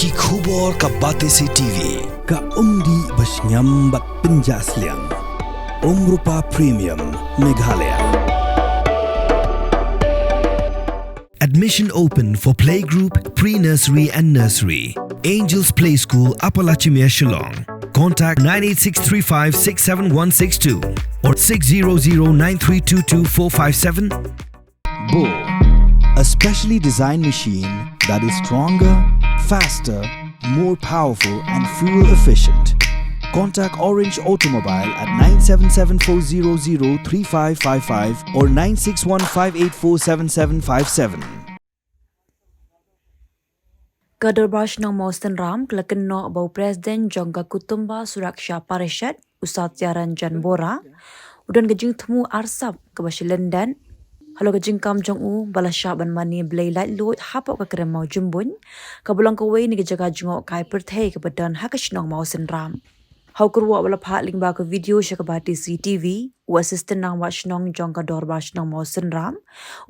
Ki khubor ka Batesi TV. Ka umdi basnyam bat penjaslian. Rupa Premium Meghalaya. Admission open for playgroup, pre-nursery and nursery. Angels Play School, Upper Lachimia, Shillong. Contact 98635-67162 or 600-9322457. Bull, a specially designed machine that is stronger, faster, more powerful and fuel efficient. Contact Orange Automobile at 977-400-3555 or 961-584-7757. Kadarbash ng Mausten Ram, kelakeno bau Presiden Jongga Kutumba Suraksha Parishad, Usatya Ranjan Bora, udan gajing temu arsap ke Bashilendan, halo gajing kam jong u balasya ban mani blay light load hapok ke keremau jumbun, kabulang kawai ni gajaga jengok kai perthai ke badan hakash ng Mausten Ram. Hau kurwa wala phat ling ba ke video sya ke Batesi TV, u assistant nang watch nong Jongga Dorbash nong Mausten Ram,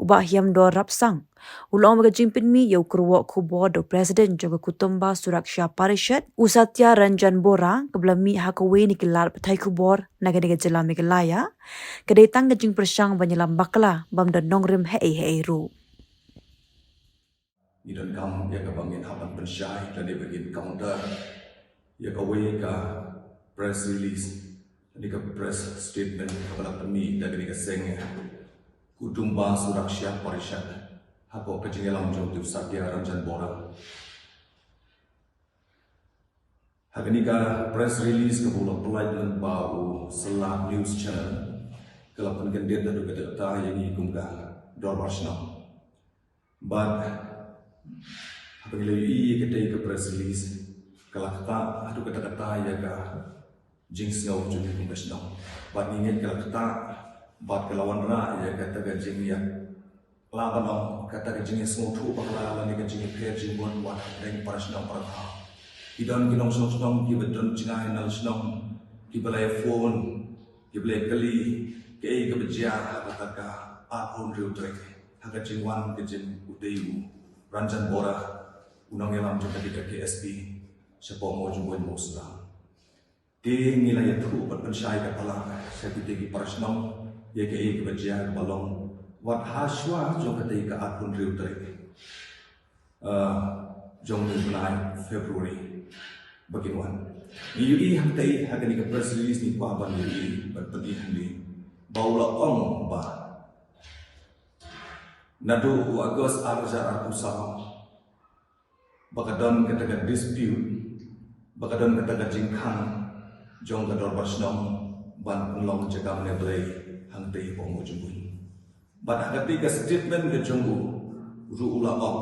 uba hiam dor rapsang. Ulang magajing pinmi yau kurwa kubor do Presiden Jongga Kutumba Suraksha Parishad, Usatya Ranjan Bora, keblami hakawe ni kelar petai kubor naga-naga jelam Meghalaya, kedetang gajing persang banyalam bakla bam dan nongrim hei ru. Idan kam ya ka bangin hapan pensyai dan dia begin counter ya ka we ka press release dan ka press statement kepada peni dan ka seng Kutumba Suraksha Parishad hako kejingelam jom tu Satya Ranjan Bora hagani ka press release ka bulan pelajlan bau Selah News Channel kelapan gendet dan kata yang ikumga Dorbash but apabila kita ke press release kalau kata adu kata-kata ya ka jing snow jadi kumesno bat ingin kalau kata bat kelawan ra ya kata gajing ya laban kata gajing snow tu bakla lani gajing per jimbon wat deng parasno parha idan kinong snow ki bedon jingai nal snow ki balai phone ki balai kali ke bejia kata ka apun riu trek haga jingwan gajing udayu Ranjan Bora unang elam juga di KSP sepo mo jumbo mo sura di nilai itu berpensyai kepala saya tigi parasnam ya ke kebajian balong wat haswa jong ketika akun riu trek jong mulai Februari bagian ini hantai haga ni press release ni paban ni berpedihan ni baula ong ba nadu Agos arja akusam bakadon katakan dispute bakadon katakan jingkang jong kador barsnom ban penlong jagam neblay hangtei pomo jumbun bad ketika statement ke jonggu ruula om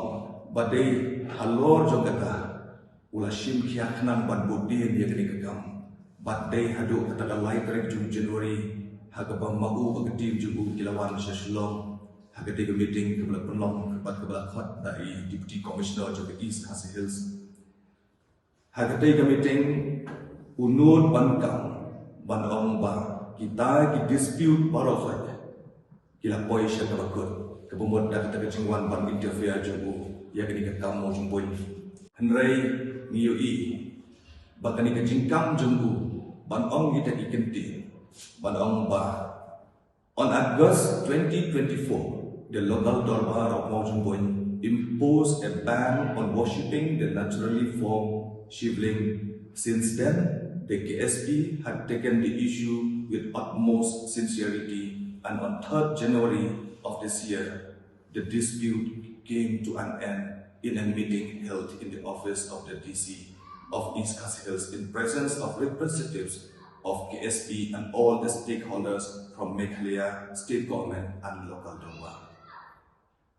badai halor jong kata ula shim kiaknan ban bodin ya kini kagam badai hadu katakan light rek jung Januari hagabam mau bagedim jubu kilawan syasulong Hagati ke meeting kebelah penlong kebelah khot dari Deputy Commissioner juga East Khasi Hills. Hagati ke meeting unut bankam banong ba kita ki dispute baru saja. Kila poi sya kabakut kebumut dak kita kejingwan ban interfere jubu ya kini ke kamu jumboi. Henry ngiyui bakani kejingkam jumbu banong kita ikenti banong ba on August 2024 the local Darbar of Maujumboin imposed a ban on worshipping the naturally formed Shivling. Since then, the KSP had taken the issue with utmost sincerity, and on 3rd January of this year, the dispute came to an end in a meeting held in the office of the DC of East Khasi Hills in presence of representatives of KSP and all the stakeholders from Meghalaya, state government and local Darbar.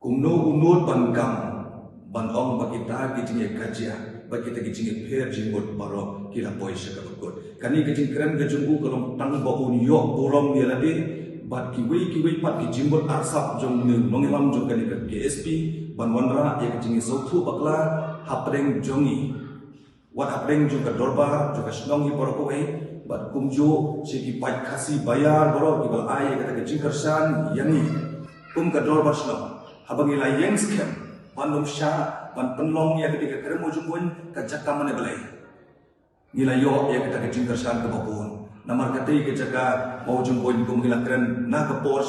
Kumno unut bankam banong bakita gijinge kajia bakita gijinge per jimbot baro kila poi syaka bakut kani gijing keren gejunggu kolom tang baun yok borong dia lade bat kiwi pat gijimbot arsap jong nongilam jong kani ke KSP ban wanra ya gijinge sautu bakla hapreng jongi wat hapreng juga Dorbar juga snongi baro kowe bat kumjo segi pat kasi bayar baro kibal ay kata gijing kersan yani ka Dorbar snong habang ila yang scam Bandung Syah, ban penlong ya ketika keremo jumbun kajaka mana belai. Nila yo ya kita kecing kersan ke babun. Namar kati kajaka mau jumbun kum ngila keren na ke pors.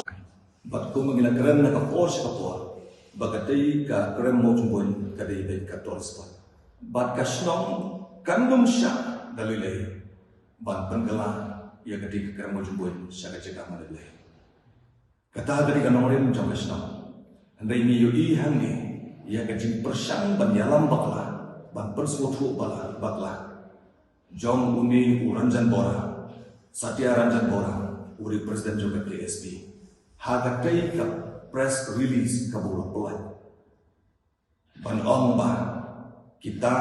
Bat kum ngila keren na ke pors ke por. Bagati ka keren mau jumbun kadai baik ka torspot. Bat kasnong kandung Syah dalilai. Ban pengelah ya ketika keren mau jumbun syah kajaka mana belai. Kata dari kanorin jom kasnong. Andai ni yo I hangi ia kajing persang ban yalam bakla ban persuatu bakla jom uni uranjan bora Satya Ranjan Bora uri presiden juga KSP hagatai ka press release kabur pelat ban omba kita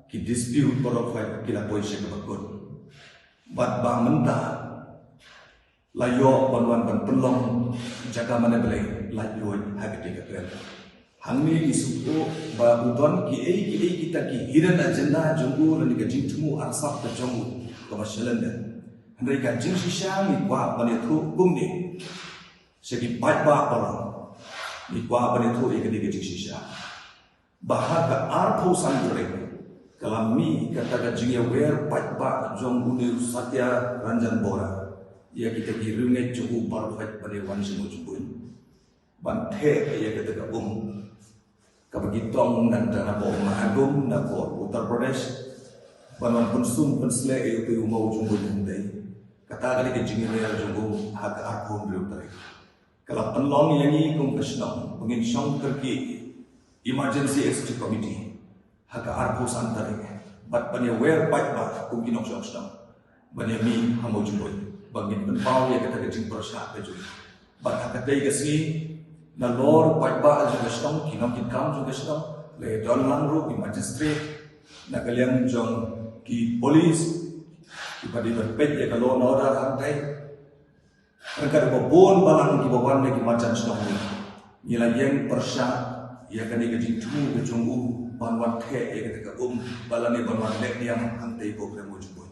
ki dispute profile kila poise kabakun bat ba menta layo ban penlong jaga mana belai layo hagatai ka keren Hangni isuko ba udon ki kita ki hidden agenda jonggu dan ka jingtumu arsap ka jonggu ka bashalanda handai ka jing shisha ni kwa bane thu gumni segi pai ba para ni kwa bane thu e ka jing shisha bahar ka arpho santre kalami kata ka jing aware pai ba jonggu ni Satya Ranjan Bora ya kita ki rungai jonggu perfect bane wan simu jumbun ban the ya kita ka Kapagitong nanda na po mahagom na po Uttar Pradesh banon konsum pensle itu mau jumbo jumbai kata kali ke jingir jumbo hak aku berutare kalau penlong yang ini kum kesnong pengin syong kerki emergency executive committee hak aku santare bat banya where bite ba kum kinok syong banya mi hamo jumbo bangin penpau ya kata ke jing persah ke jumbo bat hak dai kesni na lor paiba juga sedang kinam kinkam juga sedang le don langru ki magistrate na kalian jong ki polis ki padi berpet ya kalau noda rantai mereka babon balang ki bawan ki macam sedang ni yang persya ya kan ke jitu ke jonggu banwan the ya ketika balani banwan lek yang hantai program jumbo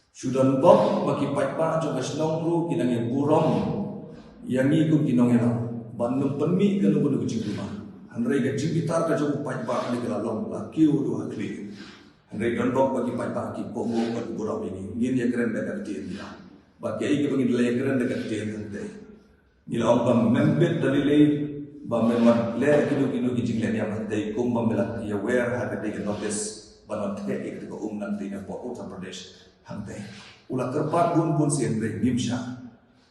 sudan bok bagi paiba juga sedang ru kinang yang burong yang iku kinong yang Bandung penmi kalau pun kucing rumah. Handai gaji bitar kerja upai bak ni kelalong laki udah kli. Handai donbok bagi pai bak ki pongo kat burau ini. Ngin ya keren dekat dia ni. Bagi ai ke bagi lay keren dekat dia handai. Nila orang bam membet dari lay bam memang lay kilo kicing lay yang handai kum bam belak ya aware harga dia notice banon teh ik ke nanti na po Uttar Pradesh handai. Ulah kerpat bun sien handai ngimsha.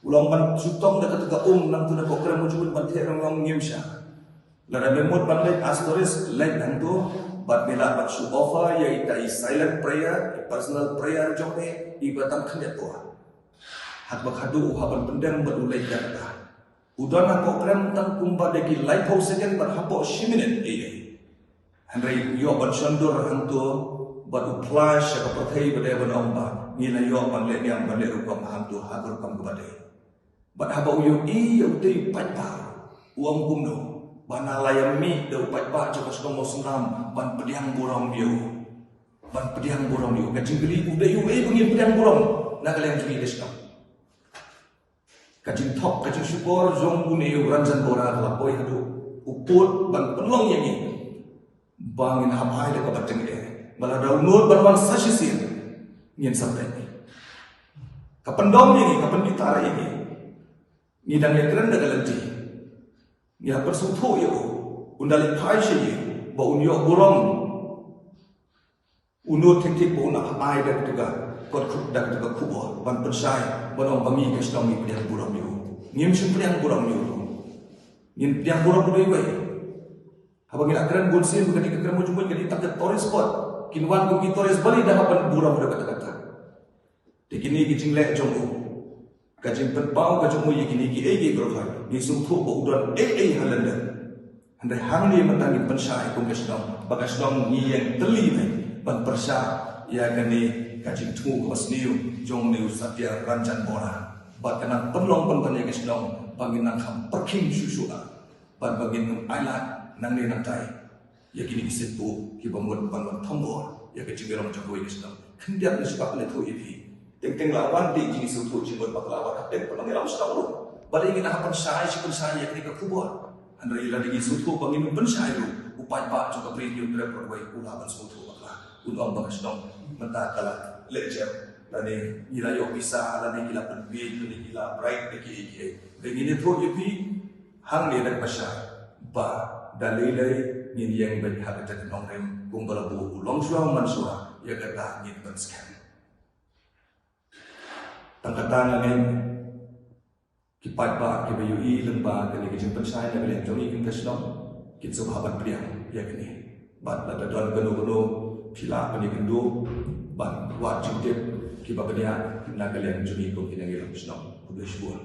Ulang ban sutong dekat nang tu nak program mujud ban the rong ngimsha la da memot ban lek astoris lek nantu bat bela bat su offer ya ita silent prayer personal prayer jombe ibatan khanya tua hat bakhadu haban pendem bat ulai kata udana program tang kumba deki life house second bat hapo shiminit handai yo ban shandur hantu bat flash ka pathai bade ban omba ngila yo ban lek yang ban lek rukam hantu hagur kam kubade Bat haba uyu utai pai ba uang kumno bana layam mi dau pai ba joko sedong senam ban pediang burong biu kajing beli udai bungin pediang burong na kalian jui desno kajing top kajing syukur zong bune Ranjan Bora lapoi hadu uput ban penlong yang ini bangin hamai de kabateng bala dau nur ban wan sasisin ngin sampai kapendom ini kapen bitara ini ni dang yang keren dah lenti ni apa suatu yo undali pai sih ba unyo burong uno tek ba una ai dah juga kot dah juga kubo ban persai banong bami ke sedang ni pediang burong yo ngim sim pediang burong yo ngim pediang burong doi we haba ngila keren gunsin bukan keren mo jumbo jadi tak tourist spot kinwan ko ki tourist bali dah ban burong dah kata-kata dikini kicing lek jonggo kajing penpau kajing muyi kini ki ege berfai ni sungtu bo udon halanda handai hangni mentangi pensai kum kesdom bagasdom ni yang teli mai ban persya ya kani kajing tu wasniu jong niu Satya Ranjan Bora bat kanang penlong pentan kesdom bangin nang ham perking susua ban bangin ailat nang ni nang tai ya kini isetu ki bamut ban thambor ya kajing rom jogoi kesdom kendiak ni sebab le tu ipi Teng lawan di jini suatu jimbut baklawan dan penangiram setahun. Balik ingin hapan saya yang ketika kubur. Andai la digi sutu bangin pensyairu upai pak juga preview berperwai ulaban sutu bakla ulang bagas dong mentah kala lecture lani gila yo bisa lani gila penbid lani gila bright deki begini tu ipi hang ni dak pasha ba dalilai ni yang bagi habitat nong rem kumbala bu long suang mansura ya kata ni penskan tangkatan angin kipat ba ke bayu lemba ke ni kejumpan saya dan beliau joni kin kasnom kit sahabat priang ya kini bat la don ganu pila pani kendu ban wat jumtip ki babania na kalian joni ko kin ngi kasnom udah sebuah